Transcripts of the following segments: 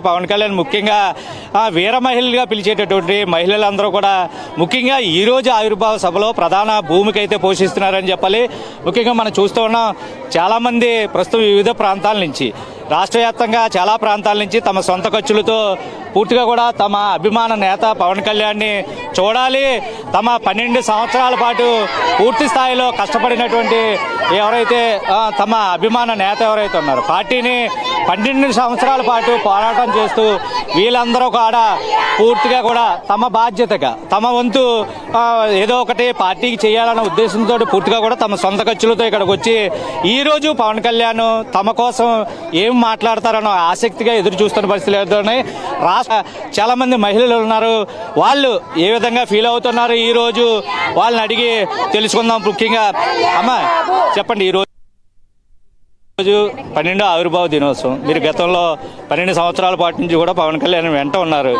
పవన్ కళ్యాణ్ ముఖ్యంగా వీర మహిళలుగా పిలిచేటటువంటి మహిళలందరూ కూడా ముఖ్యంగా ఈరోజు ఆవిర్భావ సభలో ప్రధాన భూమిక అయితే పోషిస్తున్నారని చెప్పాలి. ముఖ్యంగా మనం చూస్తూ ఉన్నాం, చాలామంది ప్రస్తుతం వివిధ ప్రాంతాల నుంచి, రాష్ట్ర వ్యాప్తంగా చాలా ప్రాంతాల నుంచి తమ సొంత ఖర్చులతో పూర్తిగా కూడా తమ అభిమాన నేత పవన్ కళ్యాణ్ని చూడాలి, తమ 12 సంవత్సరాల పాటు పూర్తి స్థాయిలో కష్టపడినటువంటి ఎవరైతే తమ అభిమాన నేత ఎవరైతే ఉన్నారో, పార్టీని 12 సంవత్సరాల పాటు పోరాటం చేస్తూ వీళ్ళందరూ కూడా పూర్తిగా కూడా తమ బాధ్యతగా తమ వంతు ఏదో ఒకటి పార్టీకి చేయాలన్న ఉద్దేశంతో పూర్తిగా కూడా తమ సొంత ఖర్చులతో ఇక్కడికి వచ్చి ఈరోజు పవన్ కళ్యాణ్ తమ కోసం ఏం మాట్లాడతారనో ఆసక్తిగా ఎదురు చూస్తున్న పరిస్థితులు ఎదురున్నాయి. చాలా మంది మహిళలు ఉన్నారు, వాళ్ళు ఏ విధంగా ఫీల్ అవుతున్నారు ఈరోజు వాళ్ళని అడిగి తెలుసుకుందాం. ముఖ్యంగా అమ్మ చెప్పండి, ఈరోజు 12వ ఆవిర్భావ దినోత్సవం. మీరు గతంలో 12 సంవత్సరాల పాటు నుంచి కూడా పవన్ కళ్యాణ్ వెంట ఉన్నారు.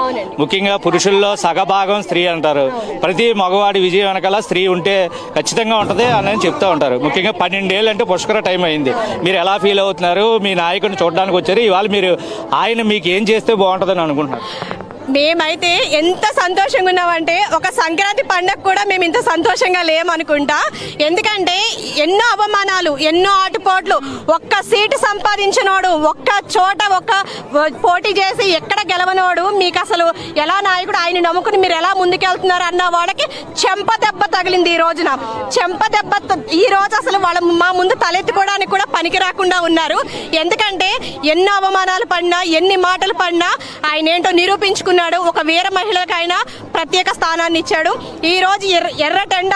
ముఖ్యంగా పురుషుల్లో సగభాగం స్త్రీ అంటారు. ప్రతి మగవాడి విజయం వెనకాల స్త్రీ ఉంటే ఖచ్చితంగా ఉంటుంది అని చెప్తూ ఉంటారు. ముఖ్యంగా 12 ఏళ్ళు అంటే పుష్కర టైం అయింది. మీరు ఎలా ఫీల్ అవుతున్నారు? మీ నాయకుడిని చూడడానికి వచ్చారు, ఇవాళ మీరు ఆయన మీకు ఏం చేస్తే బాగుంటుందని అనుకుంటున్నారు? మేమైతే ఎంత సంతోషంగా ఉన్నామంటే ఒక సంక్రాంతి పండగ కూడా మేము ఇంత సంతోషంగా లేమనుకుంటా. ఎందుకంటే ఎన్నో అవమానాలు, ఎన్నో ఆటుపోట్లు, ఒక్క సీటు సంపాదించినోడు, ఒక్క చోట ఒక్క పోటీ చేసి ఎక్కడ గెలవనోడు మీకు అసలు ఎలా నాయకుడు, ఆయన నమ్ముకుని మీరు ఎలా ముందుకెళ్తున్నారు అన్న వాళ్ళకి చెంప దెబ్బ తగిలింది. ఈ రోజున చెంప దెబ్బ ఈ రోజు అసలు వాళ్ళ మా ముందు తలెత్తుకోవడానికి కూడా పనికి రాకుండా ఉన్నారు. ఎందుకంటే ఎన్నో అవమానాలు పడినా, ఎన్ని మాటలు పడినా ఆయన ఏంటో నిరూపించుకున్నారు. ఒక వీర మహిళకైనా ప్రత్యేక స్థానాన్ని ఇచ్చాడు. ఈ రోజు ఎర్రటెండ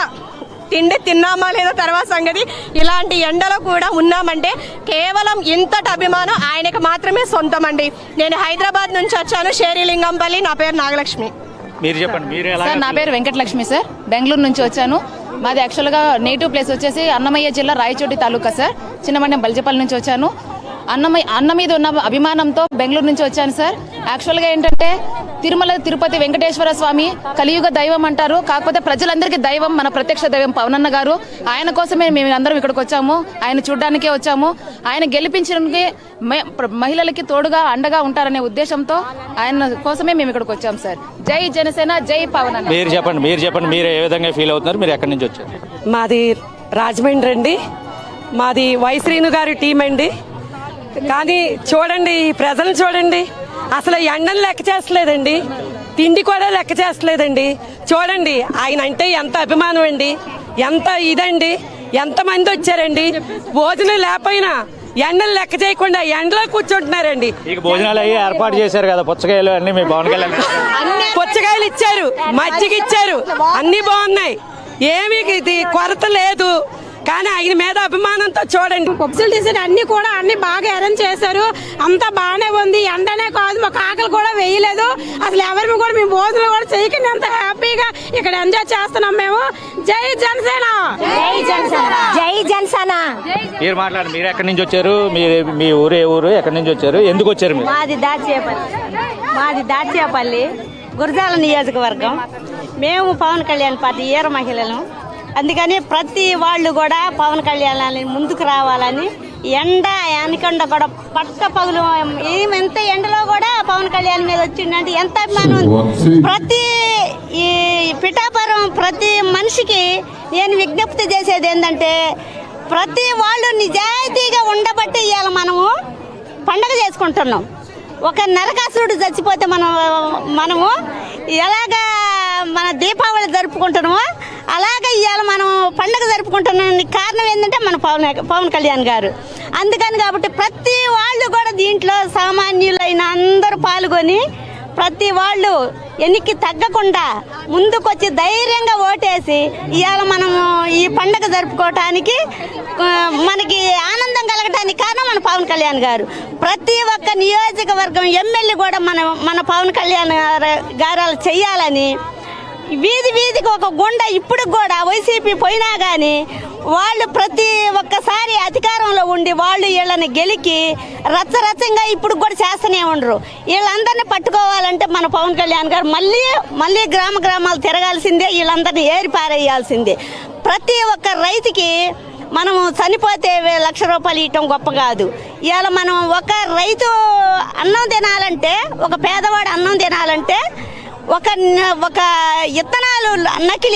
తిండి తిన్నామా లేదా తర్వాత సంగతి, ఇలాంటి ఎండలో కూడా ఉన్నామంటే కేవలం ఇంతటి అభిమానం ఆయనకు మాత్రమే సొంతం అండి. నేను హైదరాబాద్ నుంచి వచ్చాను, షేరిలింగంపల్లి. నా పేరు నాగలక్ష్మి. మీరు చెప్పండి, మీరు ఎలా? నా పేరు వెంకటలక్ష్మి సార్, బెంగళూరు నుంచి వచ్చాను. మాది యాక్చువల్గా నేటివ్ ప్లేస్ వచ్చేసి అన్నమయ్య జిల్లా రాయచోటి తాలూకా సార్. చిన్నమండ్యం బల్జపల్లి నుంచి వచ్చాను. అన్న మీద ఉన్న అభిమానంతో బెంగళూరు నుంచి వచ్చాను సార్. యాక్చువల్గా ఏంటంటే తిరుమల తిరుపతి వెంకటేశ్వర స్వామి కలియుగ దైవం అంటారు. కాకపోతే ప్రజలందరికీ దైవం మన ప్రత్యక్ష దైవం పవనన్న గారు. ఆయన కోసమే మేము అందరం ఇక్కడికి వచ్చాము, ఆయన చూడ్డానికే వచ్చాము. ఆయన గెలిపించడానికి మహిళలకి తోడుగా అండగా ఉంటారనే ఉద్దేశంతో ఆయన కోసమే మేము ఇక్కడికి వచ్చాం సార్. జై జనసేన, జై పవనన్న. మీరు చెప్పండి, మీరు ఏ విధంగా ఫీల్ అవుతున్నారు? మీరు ఎక్కడి నుంచి వచ్చారు? మాది రాజమండ్రి అండి. మాది వై శ్రీను గారి టీం అండి. కానీ చూడండి, ఈ ప్రజలను చూడండి, అసలు ఎండను లెక్క చేస్తలేదండి, తిండి కూడా లెక్క చేస్తలేదండి. చూడండి ఆయన అంటే ఎంత అభిమానం అండి, ఎంత ఇదండి, ఎంతమంది వచ్చారండి. భోజనం లేకపోయినా ఎండలు లెక్క చేయకుండా ఎండలో కూర్చుంటున్నారండి. భోజనాలు అయ్యి ఏర్పాటు చేశారు కదా, పుచ్చకాయలు అన్ని మీ పవన్ కళ్యాణ్ పుచ్చకాయలు ఇచ్చారు, మజ్జిగ ఇచ్చారు, అన్ని బాగున్నాయి, ఏమీ కొరత లేదు. కానీ ఆయన మీద అభిమానంతో చూడండి, ఫెసిలిటీస్ అన్ని కూడా అన్ని బాగా అరేంజ్ చేశారు. అంతా బాగానే ఉంది. ఎండనే కాదు, మాకు ఆకలి కూడా వేయలేదు. అసలు ఎవరిని కూడా మేము భోజనం కూడా చేయకుండా ఎంత హ్యాపీగా ఇక్కడ ఎంజాయ్ చేస్తున్నాం మేము. జై జనసేన, జై జనసేన, జై జనసేన. మీరు మాట్లాడండి, మీరు ఎక్కడి నుంచి వచ్చారు? మీ ఊరు ఏ ఊరు, ఎక్కడి నుంచి వచ్చారు, ఎందుకు వచ్చారు మీరు? మాది దాచేపల్లి గురజాల నియోజకవర్గం. మేము పవన్ కళ్యాణ్ పార్టీ వీర మహిళలు. అందుకని ప్రతి వాళ్ళు కూడా పవన్ కళ్యాణ్ ముందుకు రావాలని, ఎండ ఎనకండ కూడా పట్ట పగులు ఎంత ఎండలో కూడా పవన్ కళ్యాణ్ మీద వచ్చిందంటే ఎంత అభిమానం. ప్రతి ఈ పిఠాపురం ప్రతి మనిషికి నేను విజ్ఞప్తి చేసేది ఏంటంటే, ప్రతి వాళ్ళు నిజాయితీగా ఉండబట్టి ఇవాళ మనము పండగ చేసుకుంటున్నాం. ఒక నరకాసురుడు చచ్చిపోతే మనము ఎలాగా మన దీపావళి జరుపుకుంటున్నామో అలాగే ఇవాళ మనం పండుగ జరుపుకుంటున్నానికి కారణం ఏంటంటే మన పవన్ కళ్యాణ్ గారు. అందుకని కాబట్టి ప్రతి వాళ్ళు కూడా దీంట్లో సామాన్యులైన అందరూ పాల్గొని ప్రతి వాళ్ళు ఎన్నికి తగ్గకుండా ముందుకొచ్చి ధైర్యంగా ఓటేసి ఇవాళ మనము ఈ పండుగ జరుపుకోవటానికి మనకి ఆనందం కలగడానికి కారణం మన పవన్ కళ్యాణ్ గారు. ప్రతి ఒక్క నియోజకవర్గం ఎమ్మెల్యే కూడా మన పవన్ కళ్యాణ్ గారు చెయ్యాలని వీధి వీధికి ఒక గుండె ఇప్పుడు కూడా వైసీపీ పోయినా కానీ వాళ్ళు ప్రతి ఒక్కసారి అధికారంలో ఉండి వాళ్ళు వీళ్ళని గెలికి రచ్చరచ్చంగా ఇప్పుడు కూడా చేస్తూనే ఉండరు. వీళ్ళందరినీ పట్టుకోవాలంటే మన పవన్ కళ్యాణ్ గారు మళ్ళీ గ్రామాలు తిరగాల్సిందే, వీళ్ళందరినీ ఏరిపారేయాల్సిందే. ప్రతి ఒక్క రైతుకి మనము చనిపోతే ₹1,00,000 ఇవ్వటం గొప్ప కాదు. ఇవాళ మనం ఒక రైతు అన్నం తినాలంటే, ఒక పేదవాడు అన్నం తినాలంటే ఒక విత్తనాలు నకిలీ